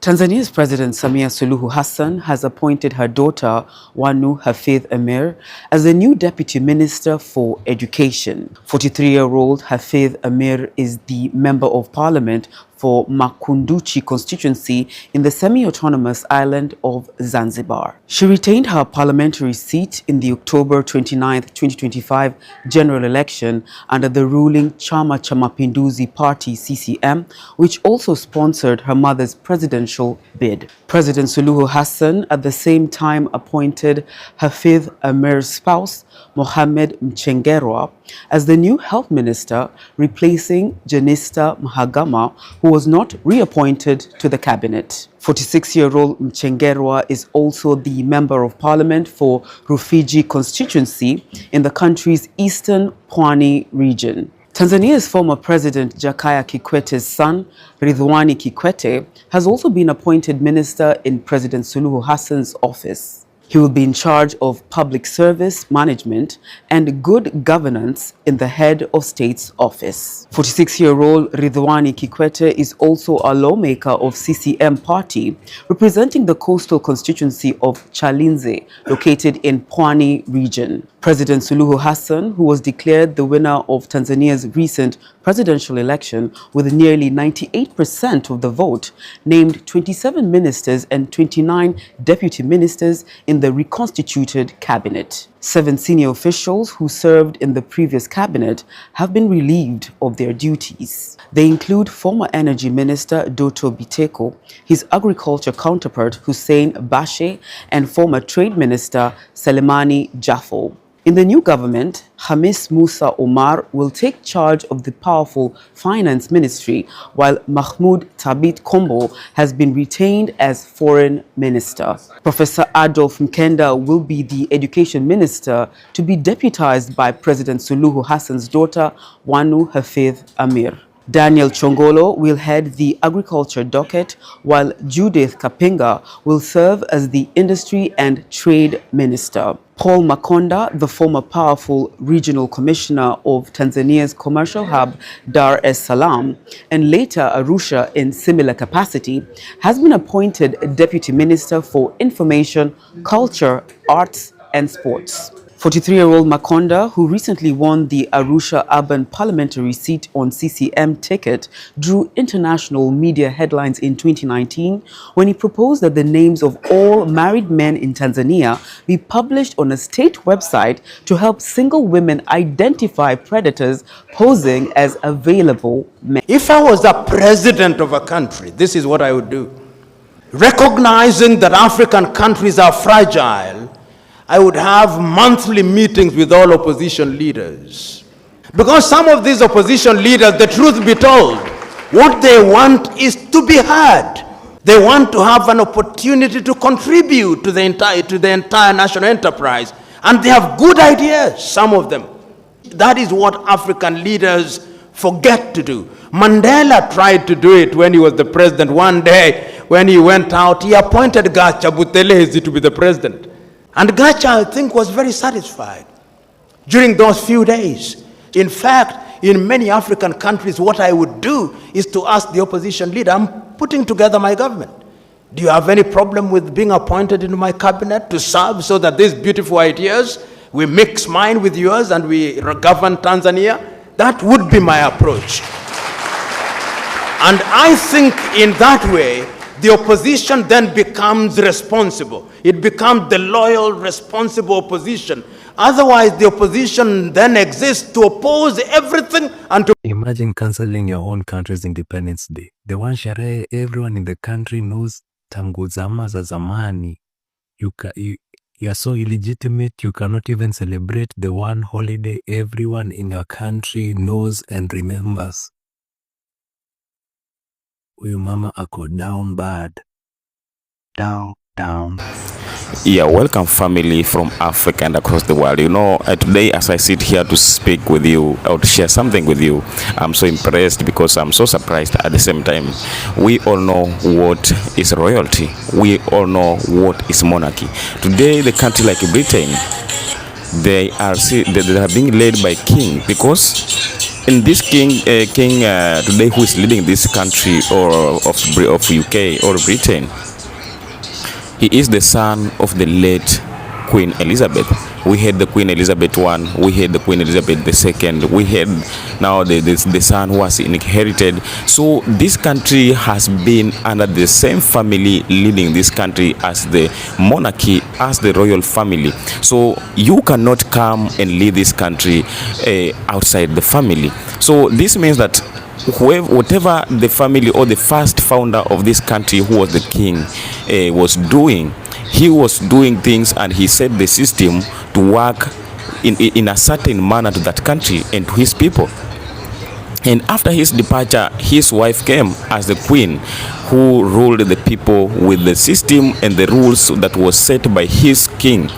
Tanzania's President Samia Suluhu Hassan has appointed her daughter, Wanu Hafidh Amir, as the new Deputy Minister for Education. 43-year-old Hafidh Amir is the Member of Parliament for Makunduchi constituency in the semi-autonomous island of Zanzibar. She retained her parliamentary seat in the October 29, 2025 general election under the ruling Chama cha Mapinduzi Party CCM, which also sponsored her mother's presidential bid. President Suluhu Hassan at the same time appointed Hafidh Amir's spouse, Mohamed Mchengerwa, as the new health minister, replacing Janista Mhagama, who was not reappointed to the cabinet. 46-year-old Mchengerwa is also the Member of Parliament for Rufiji constituency in the country's eastern Pwani region. Tanzania's former President Jakaya Kikwete's son, Ridhwani Kikwete, has also been appointed minister in President Suluhu Hassan's office. He will be in charge of public service management and good governance in the head of state's office. 46-year-old Ridhwani Kikwete is also a lawmaker of CCM party, representing the coastal constituency of Chalinze, located in Pwani region. President Suluhu Hassan, who was declared the winner of Tanzania's recent presidential election with nearly 98% of the vote, named 27 ministers and 29 deputy ministers in the reconstituted cabinet. 7 senior officials who served in the previous cabinet have been relieved of their duties. They include former Energy Minister Doto Biteko, his agriculture counterpart Hussein Bashe, and former Trade Minister Selemani Jaffo. In the new government, Hamis Musa Omar will take charge of the powerful finance ministry, while Mahmoud Tabit Kombo has been retained as foreign minister. Professor Adolf Mkenda will be the education minister, to be deputized by President Suluhu Hassan's daughter, Wanu Hafidh Amir. Daniel Chongolo will head the agriculture docket, while Judith Kapinga will serve as the industry and trade minister. Paul Makonda, the former powerful regional commissioner of Tanzania's commercial hub Dar es Salaam, and later Arusha in similar capacity, has been appointed Deputy Minister for Information, Culture, Arts and Sports. 43-year-old Makonda, who recently won the Arusha urban parliamentary seat on CCM ticket, drew international media headlines in 2019 when he proposed that the names of all married men in Tanzania be published on a state website to help single women identify predators posing as available men. If I was the president of a country, this is what I would do. Recognizing that African countries are fragile, I would have monthly meetings with all opposition leaders. Because some of these opposition leaders, the truth be told, what they want is to be heard. They want to have an opportunity to contribute to the entire national enterprise. And they have good ideas, some of them. That is what African leaders forget to do. Mandela tried to do it when he was the president. One day, when he went out, he appointed Gacha Buthelezi to be the president. And Gacha, I think, was very satisfied during those few days. In fact, in many African countries, what I would do is to ask the opposition leader, I'm putting together my government. Do you have any problem with being appointed into my cabinet to serve so that these beautiful ideas, we mix mine with yours and we govern Tanzania? That would be my approach. And I think in that way, the opposition then becomes responsible. It becomes the loyal, responsible opposition. Otherwise, the opposition then exists to oppose everything and to... Imagine cancelling your own country's Independence Day. The one sherehe everyone in the country knows, tangu zama za zamani. You are so illegitimate, you cannot even celebrate the one holiday everyone in your country knows and remembers. Huyu mama ako down bad. Down. Yeah, welcome family from Africa and across the world. You know, today as I sit here to speak with you or to share something with you, I'm so impressed because I'm so surprised at the same time. We all know what is royalty. We all know what is monarchy. Today, the country like Britain, they are being led by king because And this king today who is leading this country or of UK or Britain, he is the son of the late Queen Elizabeth. We had the Queen Elizabeth I, we had the Queen Elizabeth II, we had now the son who has inherited. So this country has been under the same family leading this country as the monarchy, as the royal family. So you cannot come and lead this country outside the family. So this means that whatever the family or the first founder of this country, who was the king, was doing, he was doing things and he set the system to work in a certain manner to that country and to his people. And after his departure, his wife came as the queen, who ruled the people with the system and the rules that was set by his king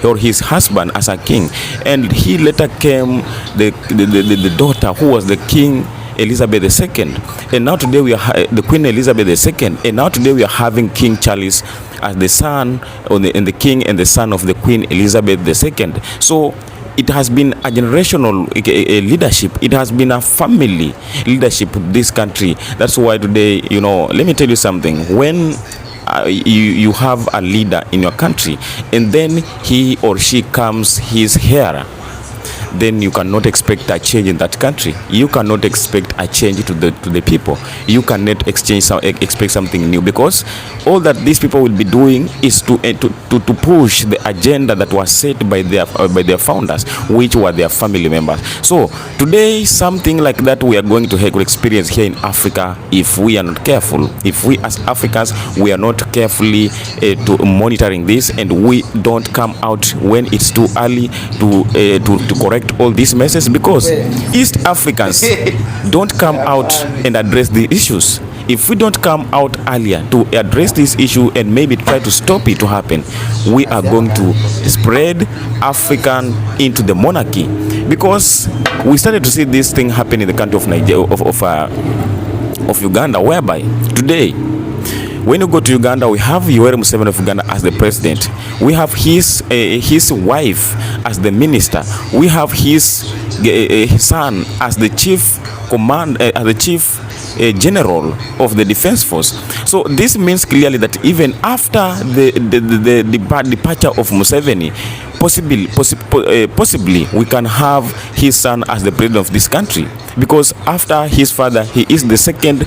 or his husband as a king. And he later came the daughter who was the king Elizabeth II, and now today we are the Queen Elizabeth II, and now today we are having King Charles as the son and the king and the son of the Queen Elizabeth II. So it has been a generational leadership. It has been a family leadership in this country. That's why today, you know, let me tell you something. When you have a leader in your country and then he or she comes his heir, then you cannot expect a change in that country. You cannot expect a change to the people. You cannot expect something new, because all that these people will be doing is to push the agenda that was set by their founders, which were their family members. So today, something like that we are going to experience here in Africa if we are not careful. If we as Africans, we are not carefully to monitoring this, and we don't come out when it's too early to correct all these messes, because East Africans don't come out and address the issues. If we don't come out earlier to address this issue and maybe try to stop it to happen, we are going to spread African into the monarchy, because we started to see this thing happen in the country of Nigeria, of Uganda, whereby today, when you go to Uganda, we have Yoweri Museveni of Uganda as the president. We have his wife as the minister. We have his son as the chief general of the defense force. So this means clearly that even after the departure of Museveni, possibly we can have his son as the president of this country, because after his father, he is the second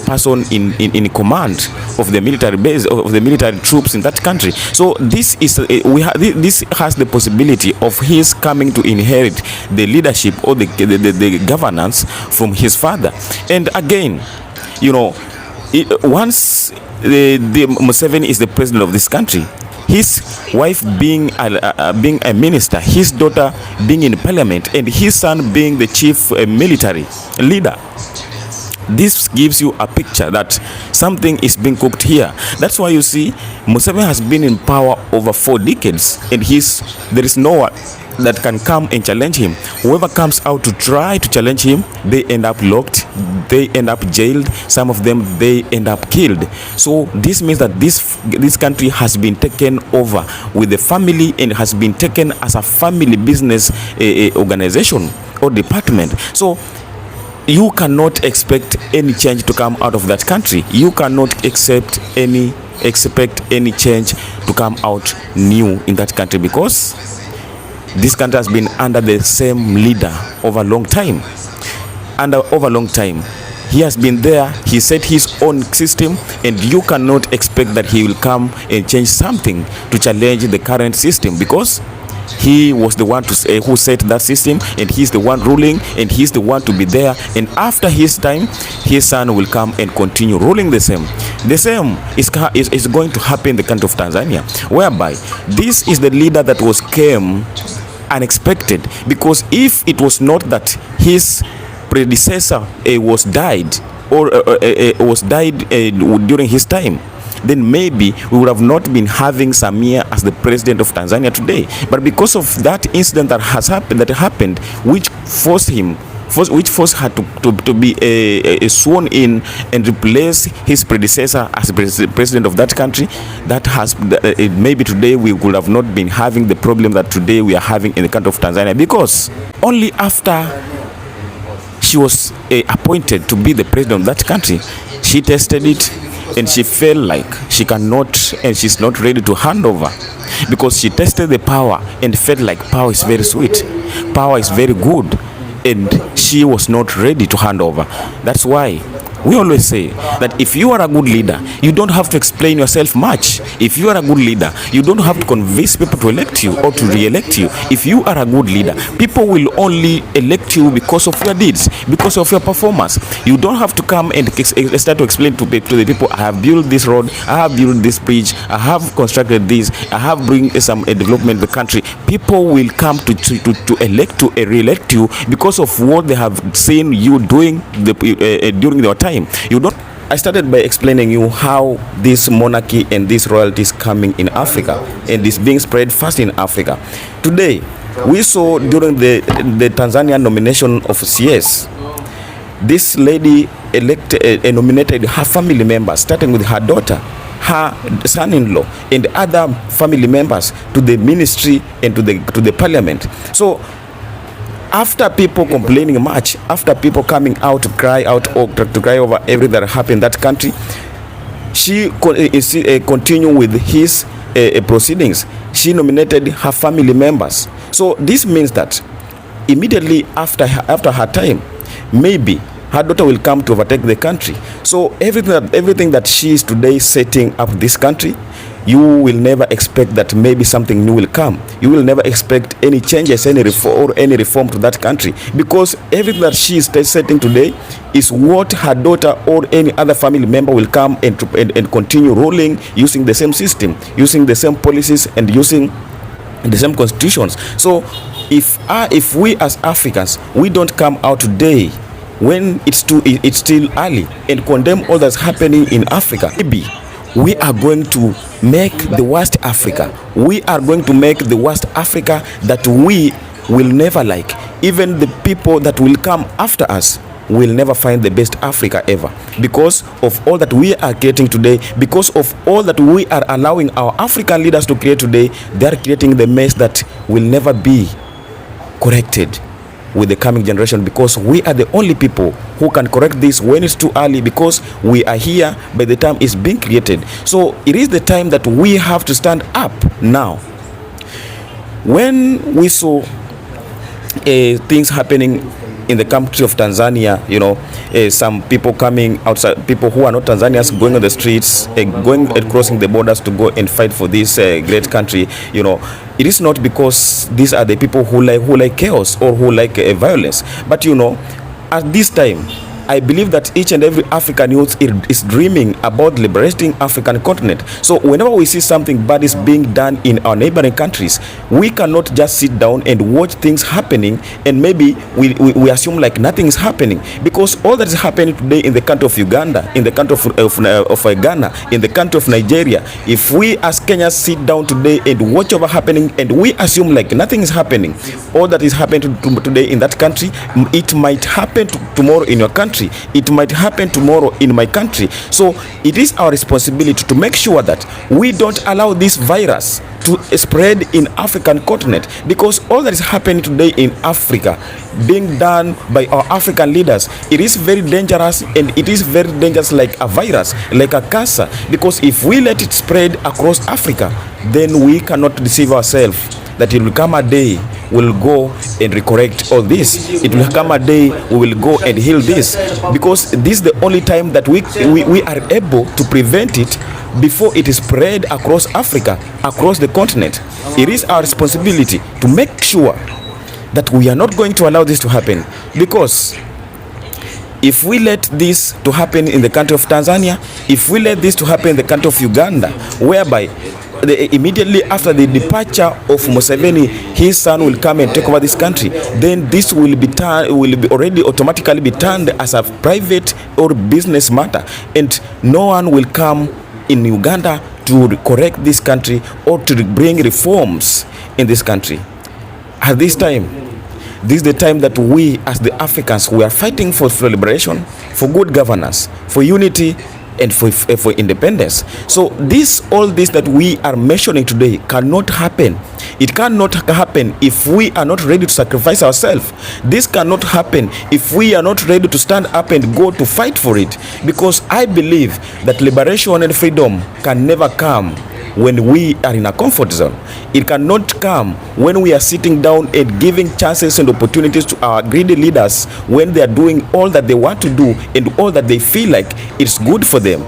person in command of the military base, of the military troops in that country. So this is this has the possibility of his coming to inherit the leadership or the governance from his father. And again, you know, once the Museveni is the president of this country, his wife being a minister, his daughter being in parliament, and his son being the chief military leader, this gives you a picture that something is being cooked here. That's why you see Museveni has been in power over 4 decades, and there is no one that can come and challenge him. Whoever comes out to try to challenge him, they end up locked, they end up jailed, some of them they end up killed. So this means that this country has been taken over with the family, and has been taken as a family business organization or department. So you cannot expect any change to come out of that country. You cannot expect any change to come out new in that country, because this country has been under the same leader over a long time. He has been there, he set his own system, and you cannot expect that he will come and change something to challenge the current system, because he was the one who set that system, and he's the one ruling, and he's the one to be there. And after his time, his son will come and continue ruling the same. The same is going to happen in the country of Tanzania, whereby this is the leader that came unexpected, because if it was not that his predecessor was died during his time, then maybe we would have not been having Samia as the president of Tanzania today. But because of that incident that happened, which forced her to be sworn in and replace his predecessor as president of that country, maybe today we would have not been having the problem that today we are having in the country of Tanzania, because only after she was appointed to be the president of that country, she tested it and she felt like she cannot and she's not ready to hand over, because she tested the power and felt like power is very sweet, power is very good, and she was not ready to hand over. That's why we always say that if you are a good leader, you don't have to explain yourself much. If you are a good leader, you don't have to convince people to elect you or to re-elect you. If you are a good leader, people will only elect you because of your deeds, because of your performance. You don't have to come and start to explain to the people, I have built this road, I have built this bridge, I have constructed this, I have bring some development in the country. People will come to re-elect you because of what they have seen you doing during your time. I started by explaining you how this monarchy and this royalty is coming in Africa and is being spread fast in Africa. Today, we saw during the Tanzania nomination of CS, this lady nominated her family members, starting with her daughter, her son-in-law, and other family members to the ministry and to the parliament. So after people complaining much, after people coming out to cry out or to cry over everything that happened in that country, she continued with his proceedings. She nominated her family members. So this means that immediately after her time, maybe her daughter will come to overtake the country. So everything that she is today setting up this country, you will never expect that maybe something new will come. You will never expect any changes, any reform to that country, because everything that she is setting today is what her daughter or any other family member will come and continue ruling using the same system, using the same policies, and using the same constitutions. So if we as Africans, we don't come out today when it's still early and condemn all that's happening in Africa, maybe we are going to make the worst Africa. We are going to make the worst Africa that we will never like. Even the people that will come after us will never find the best Africa ever, because of all that we are creating today, because of all that we are allowing our African leaders to create today. They are creating the mess that will never be corrected with the coming generation, because we are the only people who can correct this when it's too early, because we are here by the time it's being created. So it is the time that we have to stand up now. When we saw things happening in the country of Tanzania, some people coming outside, people who are not Tanzanians, going on the streets, going and crossing the borders to go and fight for this great country, it is not because these are the people who like chaos or who like violence, but at this time, I believe that each and every African youth is dreaming about liberating African continent. So whenever we see something bad is being done in our neighboring countries, we cannot just sit down and watch things happening and maybe we assume like nothing is happening, because all that is happening today in the country of Uganda, in the country of Ghana, in the country of Nigeria, if we as Kenyans sit down today and watch over happening and we assume like nothing is happening, all that is happening today in that country, it might happen tomorrow in your country. It might happen tomorrow in my country. So it is our responsibility to make sure that we don't allow this virus to spread in African continent, because all that is happening today in Africa being done by our African leaders, it is very dangerous, and it is very dangerous like a virus, like a cancer, because if we let it spread across Africa, then we cannot deceive ourselves that it will come a day we'll go and recorrect all this. It will come a day we will go and heal this, because this is the only time that we are able to prevent it before it is spread across Africa, across the continent. It is our responsibility to make sure that we are not going to allow this to happen, because if we let this to happen in the country of Tanzania, if we let this to happen in the country of Uganda, whereby immediately after the departure of Museveni, his son will come and take over this country, then this will be already automatically be turned as a private or business matter, and no one will come in Uganda to correct this country or to bring reforms in this country. At this time, this is the time that we as the Africans, we are fighting for liberation, for good governance, for unity, and for independence. So all this that we are mentioning today cannot happen. It cannot happen if we are not ready to sacrifice ourselves. This cannot happen if we are not ready to stand up and go to fight for it. Because I believe that liberation and freedom can never come when we are in a comfort zone. It cannot come when we are sitting down and giving chances and opportunities to our greedy leaders when they are doing all that they want to do and all that they feel like it's good for them.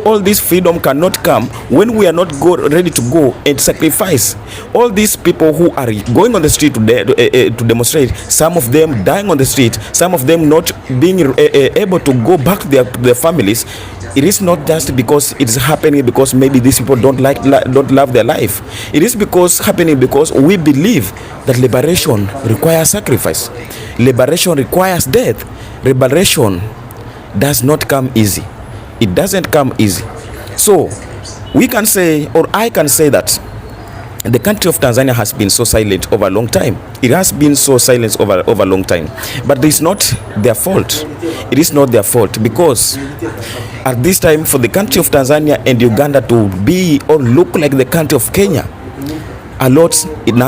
All this freedom cannot come when we are not ready to go and sacrifice. All these people who are going on the street to demonstrate, some of them dying on the street, some of them not being able to go back to their families, it is not just because it is happening because maybe these people don't love their life. It is happening because we believe that liberation requires sacrifice. Liberation requires death. Liberation does not come easy. It doesn't come easy. So we can say, or I can say, that the country of Tanzania has been so silent over a long time. It has been so silent over a long time. But it's not their fault. It is not their fault, because at this time, for the country of Tanzania and Uganda to be or look like the country of Kenya, a lot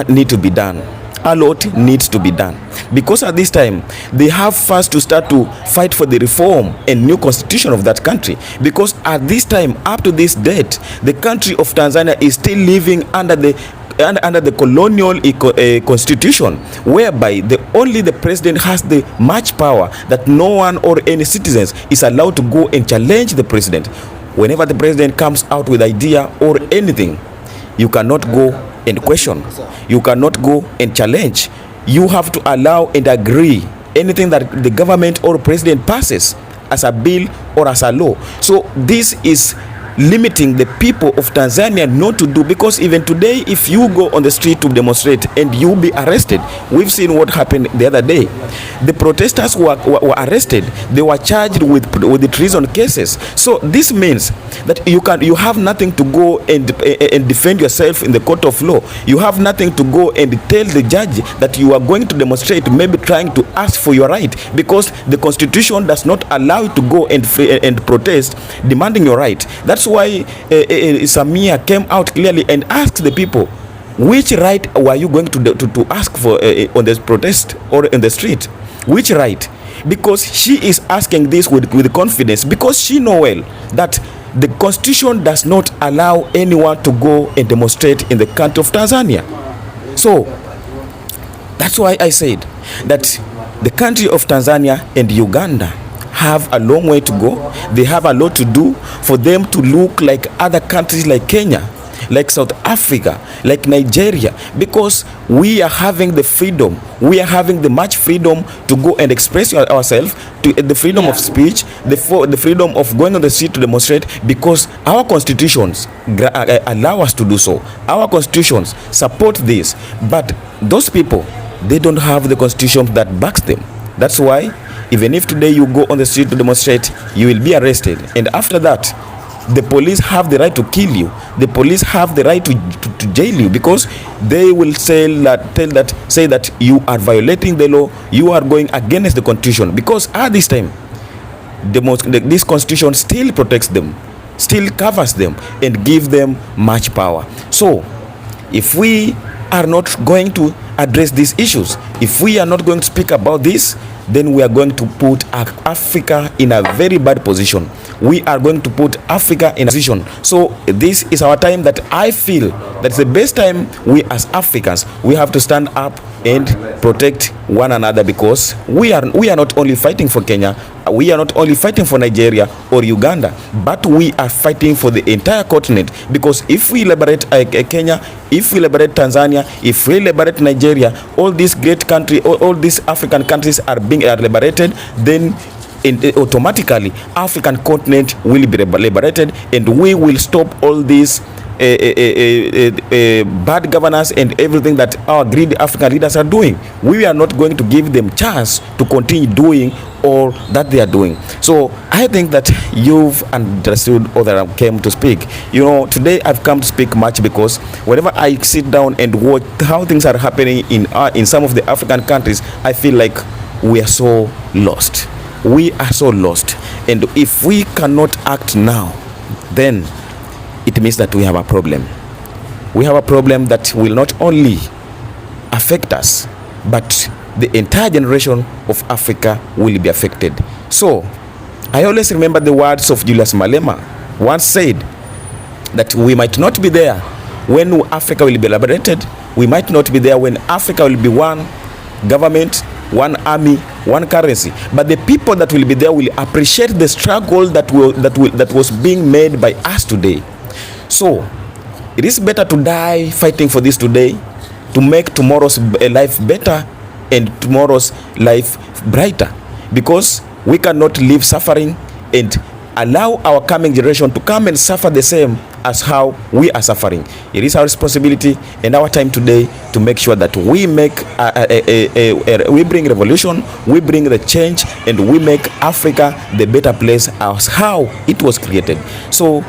need to be done. A lot needs to be done, because at this time they have first to start to fight for the reform and new constitution of that country, because at this time, up to this date, the country of Tanzania is still living under the colonial constitution, whereby only the president has the much power that no one or any citizens is allowed to go and challenge the president. Whenever the president comes out with idea or anything, you cannot go and question. You cannot go and challenge. You have to allow and agree anything that the government or president passes as a bill or as a law. So this is limiting the people of Tanzania not to do, because even today, if you go on the street to demonstrate and you be arrested, we've seen what happened the other day. The protesters were arrested. They were charged with the treason cases. So this means that you have nothing to go and defend yourself in the court of law. You have nothing to go and tell the judge that you are going to demonstrate, maybe trying to ask for your right, because the constitution does not allow you to go and protest demanding your right. That's why Samia came out clearly and asked the people, which right were you going to ask for on this protest or in the street? Which right? Because she is asking this with confidence, because she knows well that the constitution does not allow anyone to go and demonstrate in the country of Tanzania. So that's why I said that the country of Tanzania and Uganda have a long way to go. They have a lot to do for them to look like other countries like Kenya, like South Africa, like Nigeria, because we are having the freedom, we are having the much freedom to go and express ourselves, to the freedom of speech, the freedom of going on the street to demonstrate, because our constitutions allow us to do so. Our constitutions support this, but those people, they don't have the constitution that backs them. That's why even if today you go on the street to demonstrate, you will be arrested, and after that, the police have the right to kill you. The police have the right to jail you, because they will say that you are violating the law, you are going against the constitution, because at this time this constitution still protects them, still covers them, and give them much power. So if we are not going to address these issues, if we are not going to speak about this, then we are going to put Africa in a very bad position. We are going to put Africa in a position. So this is our time that I feel that's the best time we as Africans, we have to stand up and protect one another, because we are not only fighting for Kenya, we are not only fighting for Nigeria or Uganda, but we are fighting for the entire continent. Because if we liberate Kenya, if we liberate Tanzania, if we liberate Nigeria, all these great countries, all these African countries are liberated, then automatically African continent will be liberated, and we will stop all these bad governance and everything that our greedy African leaders are doing. We are not going to give them chance to continue doing all that they are doing. So I think that you've understood all that I came to speak. You know, today I've come to speak much because whenever I sit down and watch how things are happening in some of the African countries, I feel like we are so lost. we are so lost. And if we cannot act now, then it means that we have a problem. We have a problem that will not only affect us, but the entire generation of Africa will be affected. So I always remember the words of Julius Malema, once said that we might not be there when Africa will be liberated. We might not be there when Africa will be one government, one army, one currency. But the people that will be there will appreciate the struggle that was being made by us today. So it is better to die fighting for this today, to make tomorrow's life better and tomorrow's life brighter, because we cannot live suffering and allow our coming generation to come and suffer the same as how we are suffering. It is our responsibility and our time today to make sure that we make we bring revolution, we bring the change, and we make Africa the better place as how it was created. So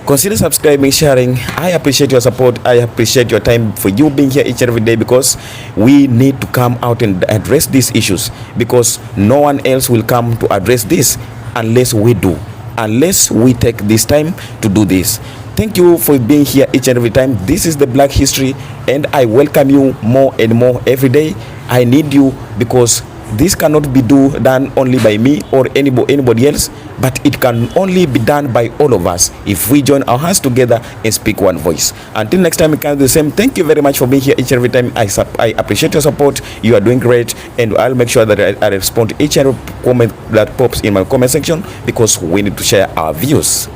consider subscribing, sharing. I appreciate your support. I appreciate your time for you being here each and every day, because we need to come out and address these issues, because no one else will come to address this unless we do, unless we take this time to do this. Thank you for being here each and every time. This is the Black History, and I welcome you more and more every day. I need you, because this cannot be done only by me or anybody else, but it can only be done by all of us if we join our hands together and speak one voice. Until next time, we can do the same. Thank you very much for being here each and every time. I appreciate your support. You are doing great, and I'll make sure that I respond to each and every comment that pops in my comment section, because we need to share our views.